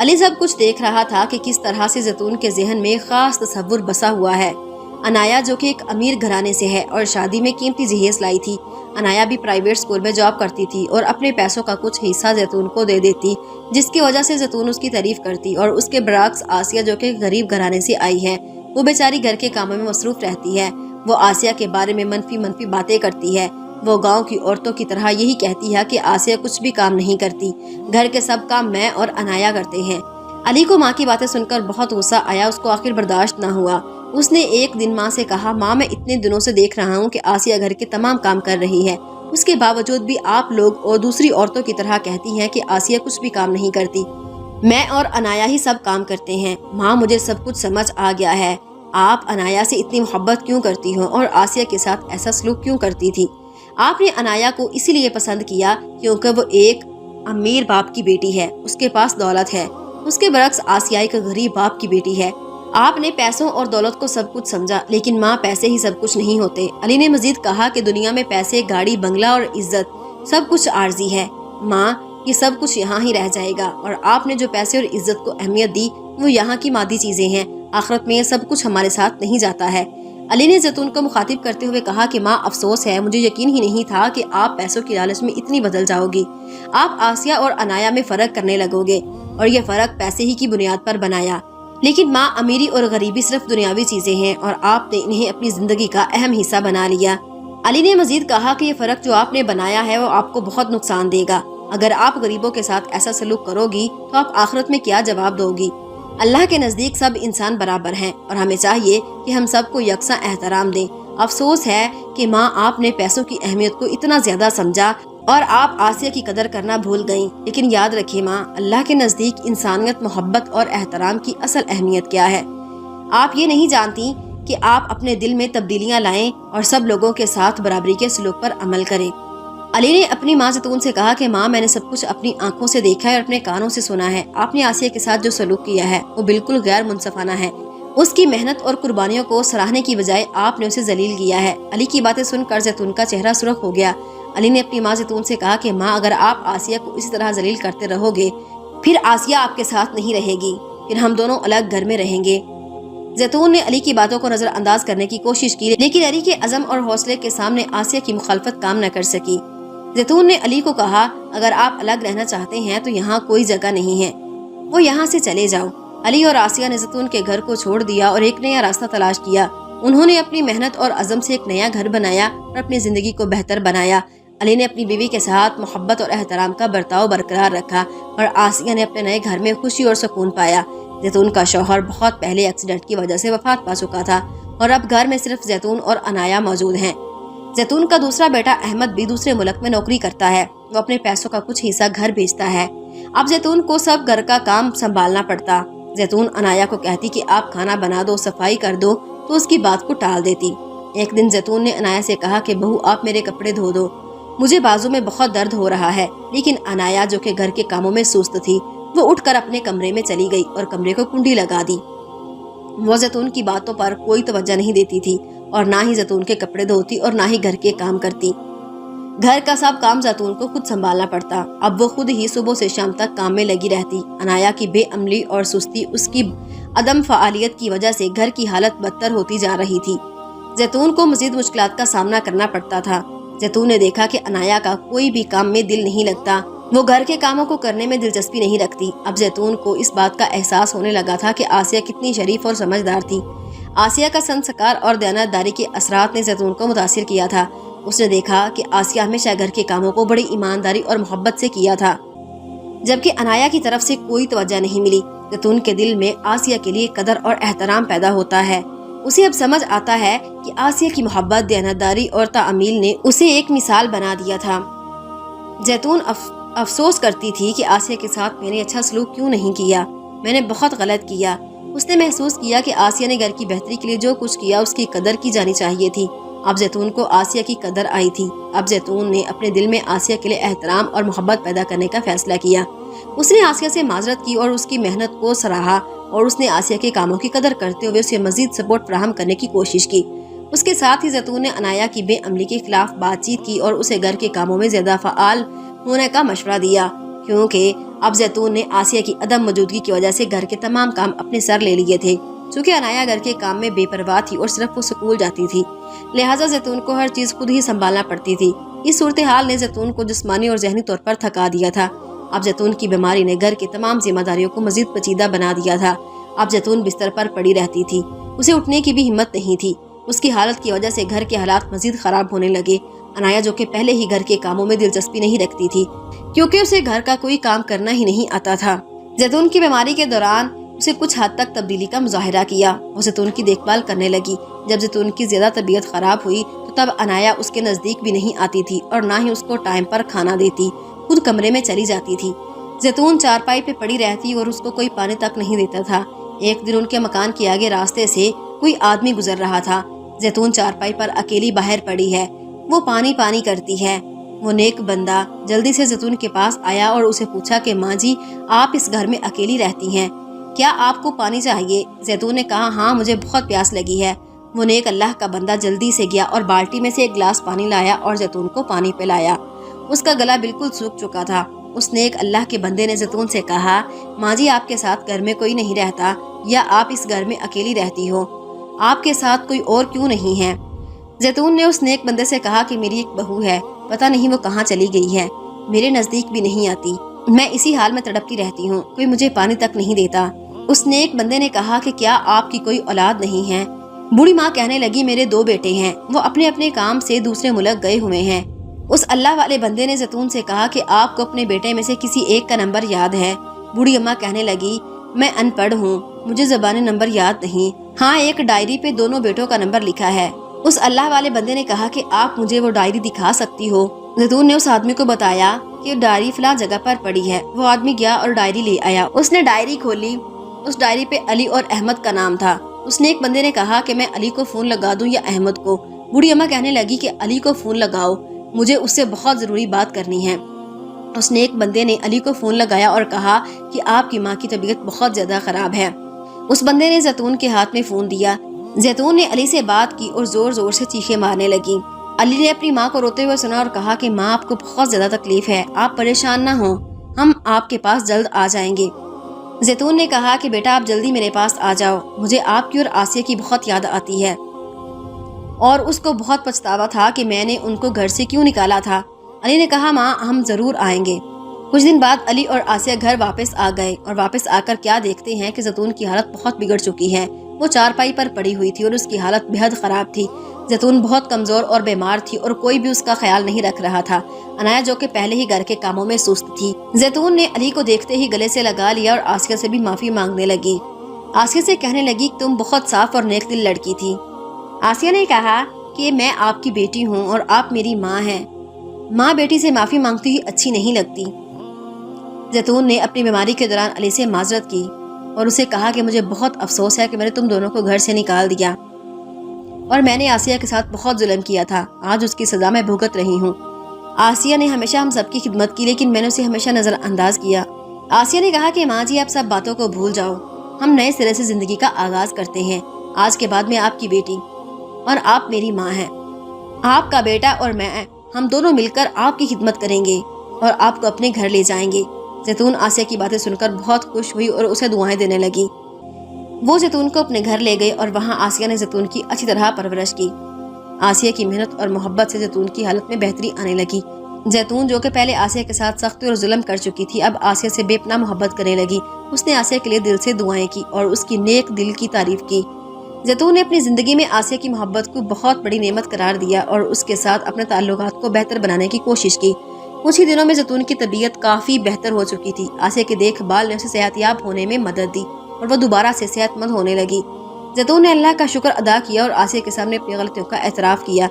علی سب کچھ دیکھ رہا تھا کہ کس طرح سے زیتون کے ذہن میں خاص تصور بسا ہوا ہے۔ انایا جو کہ ایک امیر گھرانے سے ہے اور شادی میں قیمتی جہیز لائی تھی۔ انایا بھی پرائیویٹ اسکول میں جاب کرتی تھی اور اپنے پیسوں کا کچھ حصہ زیتون کو دے دیتی، جس کی وجہ سے زیتون اس کی تعریف کرتی، اور اس کے برعکس آسیہ جو کہ غریب گھرانے سے آئی ہے، وہ بیچاری گھر کے کاموں میں مصروف رہتی ہے۔ وہ آسیہ کے بارے میں منفی باتیں کرتی ہے۔ وہ گاؤں کی عورتوں کی طرح یہی کہتی ہے کہ آسیہ کچھ بھی کام نہیں کرتی، گھر کے سب کام میں اور انایا کرتے ہیں۔ علی کو ماں کی باتیں سن کر بہت غصہ آیا، اس کو آخر برداشت نہ ہوا۔ اس نے ایک دن ماں سے کہا، ماں میں اتنے دنوں سے دیکھ رہا ہوں کہ آسیہ گھر کے تمام کام کر رہی ہے، اس کے باوجود بھی آپ لوگ اور دوسری عورتوں کی طرح کہتی ہیں کہ آسیہ کچھ بھی کام نہیں کرتی۔ میں اور انایا ہی سب کام کرتے ہیں۔ ماں مجھے سب کچھ سمجھ آ گیا ہے۔ آپ انایا سے اتنی محبت کیوں کرتی ہو اور آسیہ کے ساتھ ایسا سلوک کیوں کرتی تھی؟ آپ نے انایا کو اسی لیے پسند کیا کیونکہ وہ ایک امیر باپ کی بیٹی ہے، اس کے پاس دولت ہے۔ اس کے برعکس آسیہ ایک غریب باپ کی بیٹی ہے۔ آپ نے پیسوں اور دولت کو سب کچھ سمجھا، لیکن ماں پیسے ہی سب کچھ نہیں ہوتے۔ علی نے مزید کہا کہ دنیا میں پیسے، گاڑی، بنگلہ اور عزت سب کچھ عارضی ہے۔ ماں، یہ سب کچھ یہاں ہی رہ جائے گا، اور آپ نے جو پیسے اور عزت کو اہمیت دی وہ یہاں کی مادی چیزیں ہیں، آخرت میں یہ سب کچھ ہمارے ساتھ نہیں جاتا ہے۔ علی نے زیتون کو مخاطب کرتے ہوئے کہا کہ ماں، افسوس ہے، مجھے یقین ہی نہیں تھا کہ آپ پیسوں کی لالچ میں اتنی بدل جاؤ گی۔ آپ آسیہ اور انایا میں فرق کرنے لگو گے اور یہ فرق پیسے ہی کی بنیاد پر بنایا۔ لیکن ماں، امیری اور غریبی صرف دنیاوی چیزیں ہیں اور آپ نے انہیں اپنی زندگی کا اہم حصہ بنا لیا۔ علی نے مزید کہا کہ یہ فرق جو آپ نے بنایا ہے وہ آپ کو بہت نقصان دے گا۔ اگر آپ غریبوں کے ساتھ ایسا سلوک کرو گی تو آپ آخرت میں کیا جواب دو گی؟ اللہ کے نزدیک سب انسان برابر ہیں اور ہمیں چاہیے کہ ہم سب کو یکساں احترام دیں۔ افسوس ہے کہ ماں، آپ نے پیسوں کی اہمیت کو اتنا زیادہ سمجھا اور آپ آسیہ کی قدر کرنا بھول گئیں۔ لیکن یاد رکھیں ماں، اللہ کے نزدیک انسانیت، محبت اور احترام کی اصل اہمیت کیا ہے؟ آپ یہ نہیں جانتی کہ آپ اپنے دل میں تبدیلیاں لائیں اور سب لوگوں کے ساتھ برابری کے سلوک پر عمل کریں۔ علی نے اپنی ماں زیتون سے کہا کہ ماں، میں نے سب کچھ اپنی آنکھوں سے دیکھا ہے اور اپنے کانوں سے سنا ہے۔ آپ نے آسیہ کے ساتھ جو سلوک کیا ہے وہ بالکل غیر منصفانہ ہے۔ اس کی محنت اور قربانیوں کو سراہنے کی بجائے آپ نے اسے ذلیل کیا ہے۔ علی کی باتیں سن کر زیتون کا چہرہ سرخ ہو گیا۔ علی نے اپنی ماں زیتون سے کہا کہ ماں، اگر آپ آسیہ کو اسی طرح ذلیل کرتے رہو گے پھر آسیہ آپ کے ساتھ نہیں رہے گی، پھر ہم دونوں الگ گھر میں رہیں گے۔ زیتون نے علی کی باتوں کو نظر انداز کرنے کی کوشش کی، لیکن علی کے عزم اور حوصلے کے سامنے آسیہ کی مخالفت کام نہ کر سکی۔ زیتون نے علی کو کہا، اگر آپ الگ رہنا چاہتے ہیں تو یہاں کوئی جگہ نہیں ہے، وہ یہاں سے چلے جاؤ۔ علی اور آسیہ نے زیتون کے گھر کو چھوڑ دیا اور ایک نیا راستہ تلاش کیا۔ انہوں نے اپنی محنت اور عزم سے ایک نیا گھر بنایا اور اپنی زندگی کو بہتر بنایا۔ علی نے اپنی بیوی کے ساتھ محبت اور احترام کا برتاؤ برقرار رکھا اور آسیہ نے اپنے نئے گھر میں خوشی اور سکون پایا۔ زیتون کا شوہر بہت پہلے ایکسیڈنٹ کی وجہ سے وفات پا چکا تھا اور اب گھر میں صرف زیتون اور انایا موجود ہیں۔ زیتون کا دوسرا بیٹا احمد بھی دوسرے ملک میں نوکری کرتا ہے، وہ اپنے پیسوں کا کچھ حصہ گھر بھیجتا ہے۔ اب زیتون کو سب گھر کا کام سنبھالنا پڑتا۔ زیتون انایا کو کہتی کہ آپ کھانا بنا دو، صفائی کر دو، تو اس کی بات کو ٹال دیتی۔ ایک دن زیتون نے انایا سے کہا کہ بہو، آپ میرے کپڑے دھو دو، مجھے بازو میں بہت درد ہو رہا ہے۔ لیکن انایا جو کہ گھر کے کاموں میں سست تھی، وہ اٹھ کر اپنے کمرے میں چلی گئی اور کمرے کو کنڈی لگا دی۔ وہ زیتون کی باتوں پر کوئی توجہ نہیں دیتی تھی اور نہ ہی زیتون کے کپڑے دھوتی اور نہ ہی گھر کے کام کرتی۔ گھر کا سب کام زیتون کو خود سنبھالنا پڑتا۔ اب وہ خود ہی صبح سے شام تک کام میں لگی رہتی۔ انایا کی بے عملی اور سستی، اس کی عدم فعالیت کی وجہ سے گھر کی حالت بدتر ہوتی جا رہی تھی۔ زیتون کو مزید مشکلات کا سامنا کرنا پڑتا تھا۔ زیتون نے دیکھا کہ انایا کا کوئی بھی کام میں دل نہیں لگتا، وہ گھر کے کاموں کو کرنے میں دلچسپی نہیں رکھتی۔ اب زیتون کو اس بات کا احساس ہونے لگا تھا کہ آسیہ کتنی شریف اور سمجھدار تھی۔ آسیہ کا سنسکار اور دیانتداری کے اثرات نے زیتون کو متاثر کیا تھا۔ اس نے دیکھا کہ آسیہ ہمیشہ گھر کے کاموں کو بڑی ایمانداری اور محبت سے کیا تھا، جبکہ انایا کی طرف سے کوئی توجہ نہیں ملی۔ زیتون کے دل میں آسیہ کے لیے قدر اور احترام پیدا ہوتا ہے۔ اسے اب سمجھ آتا ہے کہ آسیہ کی محبت، دیانتداری اور تعمیل نے اسے ایک مثال بنا دیا تھا۔ زیتون افسوس کرتی تھی کہ آسیہ کے ساتھ میں نے اچھا سلوک کیوں نہیں کیا، میں نے بہت غلط کیا۔ اس نے محسوس کیا کہ آسیہ نے گھر کی بہتری کے لیے جو کچھ کیا اس کی قدر کی جانی چاہیے تھی۔ اب زیتون کو آسیہ کی قدر آئی تھی۔ اب زیتون نے اپنے دل میں آسیہ کے لیے احترام اور محبت پیدا کرنے کا فیصلہ کیا۔ اس نے آسیہ سے معذرت کی اور اس کی محنت کو سراہا، اور اس نے آسیہ کے کاموں کی قدر کرتے ہوئے اسے مزید سپورٹ فراہم کرنے کی کوشش کی۔ اس کے ساتھ ہی زیتون نے انایا کی بے عملی کے خلاف بات چیت کی اور اسے گھر کے کاموں میں زیادہ فعال ہونے کا مشورہ دیا، کیونکہ اب زیتون نے آسیہ کی عدم موجودگی کی وجہ سے گھر کے تمام کام اپنے سر لے لیے تھے۔ چونکہ عنایا گھر کے کام میں بے پرواہ تھی اور صرف وہ سکول جاتی تھی، لہٰذا زیتون کو ہر چیز خود ہی سنبھالنا پڑتی تھی۔ اس صورتحال نے زیتون کو جسمانی اور ذہنی طور پر تھکا دیا تھا۔ اب زیتون کی بیماری نے گھر کے تمام ذمہ داریوں کو مزید پیچیدہ بنا دیا تھا۔ اب زیتون بستر پر پڑی رہتی تھی، اسے اٹھنے کی بھی ہمت نہیں تھی۔ اس کی حالت کی وجہ سے گھر کے حالات مزید خراب ہونے لگے۔ عنایا جو کہ پہلے ہی گھر کے کاموں میں دلچسپی نہیں رکھتی تھی کیونکہ اسے گھر کا کوئی کام کرنا ہی نہیں آتا تھا، زیتون کی بیماری کے دوران اسے کچھ حد تک تبدیلی کا مظاہرہ کیا۔ وہ زیتون کی دیکھ بھال کرنے لگی۔ جب زیتون کی زیادہ طبیعت خراب ہوئی تو تب عنایا اس کے نزدیک بھی نہیں آتی تھی اور نہ ہی اس کو ٹائم پر کھانا دیتی، خود کمرے میں چلی جاتی تھی۔ زیتون چارپائی پہ پڑی رہتی اور اس کو کوئی پانی تک نہیں دیتا تھا۔ ایک دن ان کے مکان کے آگے راستے سے کوئی آدمی گزر رہا تھا۔ زیتون چارپائی پر اکیلی باہر پڑی ہے، وہ پانی پانی کرتی ہے۔ وہ نیک بندہ جلدی سے زیتون کے پاس آیا اور اسے پوچھا کہ ماں جی، آپ اس گھر میں اکیلی رہتی ہیں، کیا آپ کو پانی چاہیے؟ زیتون نے کہا ہاں، مجھے بہت پیاس لگی ہے۔ وہ نیک اللہ کا بندہ جلدی سے گیا اور بالٹی میں سے ایک گلاس پانی لایا اور زیتون کو پانی پلایا۔ اس کا گلا بالکل سوکھ چکا تھا۔ اس نیک اللہ کے بندے نے زیتون سے کہا ماں جی، آپ کے ساتھ گھر میں کوئی نہیں رہتا یا آپ اس گھر میں اکیلی رہتی ہو؟ آپ کے ساتھ کوئی اور کیوں نہیں ہے؟ زیتون نے اس نیک بندے سے کہا کہ میری ایک بہو ہے، پتہ نہیں وہ کہاں چلی گئی ہے، میرے نزدیک بھی نہیں آتی، میں اسی حال میں تڑپتی رہتی ہوں، کوئی مجھے پانی تک نہیں دیتا۔ اس نیک بندے نے کہا کہ کیا آپ کی کوئی اولاد نہیں ہے؟ بوڑھی ماں کہنے لگی میرے 2 بیٹے ہیں، وہ اپنے اپنے کام سے دوسرے ملک گئے ہوئے ہیں۔ اس اللہ والے بندے نے زیتون سے کہا کہ آپ کو اپنے بیٹے میں سے کسی ایک کا نمبر یاد ہے؟ بوڑھی اماں کہنے لگی میں ان پڑھ ہوں، مجھے زبانی نمبر یاد نہیں، ہاں ایک ڈائری پہ دونوں بیٹوں کا نمبر لکھا ہے۔ اس اللہ والے بندے نے کہا کہ آپ مجھے وہ ڈائری دکھا سکتی ہو؟ زیتون نے اس آدمی کو بتایا کہ ڈائری فلاں جگہ پر پڑی ہے۔ وہ آدمی گیا اور ڈائری لے آیا۔ اس نے ڈائری کھولی، اس ڈائری پہ علی اور احمد کا نام تھا۔ اس نے ایک بندے نے کہا کہ میں علی کو فون لگا دوں یا احمد کو؟ بوڑھی اماں کہنے لگی کہ علی کو فون لگاؤ، مجھے اس سے بہت ضروری بات کرنی ہے۔ اس نے ایک بندے نے علی کو فون لگایا اور کہا کہ آپ کی ماں کی طبیعت بہت زیادہ خراب ہے۔ اس بندے نے زیتون کے ہاتھ میں فون دیا۔ زیتون نے علی سے بات کی اور زور زور سے چیخیں مارنے لگی۔ علی نے اپنی ماں کو روتے ہوئے سنا اور کہا کہ ماں، آپ کو بہت زیادہ تکلیف ہے، آپ پریشان نہ ہوں، ہم آپ کے پاس جلد آ جائیں گے۔ زیتون نے کہا کہ بیٹا آپ جلدی میرے پاس آ جاؤ، مجھے آپ کی اور آسیہ کی بہت یاد آتی ہے اور اس کو بہت پچھتاوا تھا کہ میں نے ان کو گھر سے کیوں نکالا تھا۔ علی نے کہا ماں، ہم ضرور آئیں گے۔ کچھ دن بعد علی اور آسیہ گھر واپس آ گئے اور واپس آ کر کیا دیکھتے ہیں کہ زیتون کی حالت بہت بگڑ چکی ہے۔ وہ چارپائی پر پڑی ہوئی تھی اور اس کی حالت بے حد خراب تھی۔ زیتون بہت کمزور اور بیمار تھی اور کوئی بھی اس کا خیال نہیں رکھ رہا تھا۔ عنایا جو کہ پہلے ہی گھر کے کاموں میں سست تھی، زیتون نے علی کو دیکھتے ہی گلے سے لگا لیا اور آسیہ سے بھی معافی مانگنے لگی۔ آسیہ سے کہنے لگی تم بہت صاف اور نیک دل لڑکی تھی۔ آسیہ نے کہا کہ میں آپ کی بیٹی ہوں اور آپ میری ماں ہیں، ماں بیٹی سے معافی مانگتی ہوئی اچھی نہیں لگتی۔ زیتون نے اپنی بیماری کے دوران علی سے معذرت کی اور اسے کہا کہ مجھے بہت افسوس ہے کہ میں نے تم دونوں کو گھر سے نکال دیا اور میں نے آسیہ کے ساتھ بہت ظلم کیا تھا، آج اس کی سزا میں بھگت رہی ہوں۔ آسیہ نے ہمیشہ ہم سب کی خدمت کی لیکن میں نے اسے ہمیشہ نظر انداز کیا۔ آسیہ نے کہا کہ ماں جی، آپ سب باتوں کو بھول جاؤ، ہم نئے سرے سے زندگی کا آغاز کرتے ہیں۔ آج کے بعد میں آپ کی بیٹی اور آپ میری ماں ہیں، آپ کا بیٹا اور میں، ہم دونوں مل کر آپ کی خدمت کریں گے اور آپ کو اپنے گھر لے جائیں گے۔ زیتون آسیہ کی باتیں سن کر بہت خوش ہوئی اور اسے دعائیں دینے لگی۔ وہ زیتون کو اپنے گھر لے گئی اور وہاں آسیہ نے زیتون کی اچھی طرح پرورش کی۔ آسیہ کی محنت اور محبت سے زیتون کی حالت میں بہتری آنے لگی۔ زیتون جو کہ پہلے آسیہ کے ساتھ سختی اور ظلم کر چکی تھی، اب آسیہ سے بے پناہ محبت کرنے لگی۔ اس نے آسیہ کے لیے دل سے دعائیں کی اور اس کی نیک دل کی تعریف کی۔ زیتون نے اپنی زندگی میں آسیہ کی محبت کو بہت بڑی نعمت قرار دیا اور اس کے ساتھ اپنے تعلقات کو بہتر بنانے کی کوشش کی۔ کچھ ہی دنوں میں زیتون کی طبیعت کافی بہتر ہو چکی تھی۔ آسیہ کی دیکھ بھال نے اسے صحت یاب ہونے میں مدد دی اور وہ دوبارہ سے صحت مند ہونے لگی۔ زیتون نے اللہ کا شکر ادا کیا اور آسیہ کے سامنے اپنی غلطیوں کا اعتراف کیا۔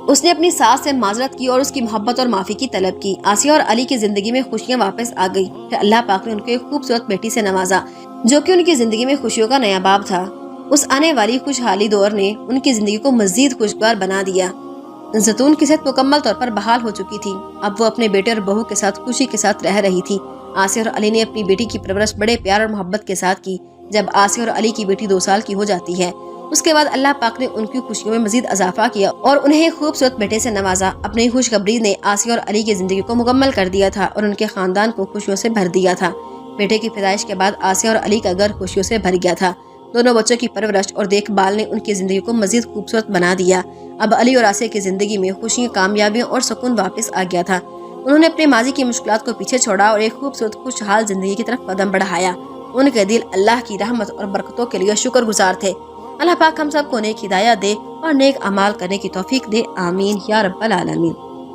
اس نے اپنی ساس سے معذرت کی اور اس کی محبت اور معافی کی طلب کی۔ آسیہ اور علی کی زندگی میں خوشیاں واپس آ گئی۔ پھر اللہ پاک نے ان کو ایک خوبصورت بیٹی سے نوازا جو کہ ان کی زندگی میں خوشیوں کا نیا باب تھا۔ اس آنے والی خوشحالی دور نے ان کی زندگی کو مزید خوشگوار بنا دیا۔ زیتون کی صحت مکمل طور پر بحال ہو چکی تھی۔ اب وہ اپنے بیٹے اور بہو کے ساتھ خوشی کے ساتھ رہ رہی تھی۔ آسیہ اور علی نے اپنی بیٹی کی پرورش بڑے پیار اور محبت کے ساتھ کی۔ جب آسیہ اور علی کی بیٹی 2 سال کی ہو جاتی ہے اس کے بعد اللہ پاک نے ان کی خوشیوں میں مزید اضافہ کیا اور انہیں ایک خوبصورت بیٹے سے نوازا۔ اپنی خوشخبری نے آسیہ اور علی کی زندگی کو مکمل کر دیا تھا اور ان کے خاندان کو خوشیوں سے بھر دیا تھا۔ بیٹے کی پیدائش کے بعد آسیہ اور علی کا گھر خوشیوں سے بھر گیا تھا۔ دونوں بچوں کی پرورش اور دیکھ بھال نے ان کی زندگی کو مزید خوبصورت بنا دیا۔ اب علی اور آسیہ کی زندگی میں خوشیاں، کامیابیاں اور سکون واپس آ گیا تھا۔ انہوں نے اپنے ماضی کی مشکلات کو پیچھے چھوڑا اور ایک خوبصورت خوشحال زندگی کی طرف قدم بڑھایا۔ ان کے دل اللہ کی رحمت اور برکتوں کے لیے شکر گزار تھے۔ اللہ پاک ہم سب کو نیک ہدایت دے اور نیک اعمال کرنے کی توفیق دے، آمین یا رب العالمین۔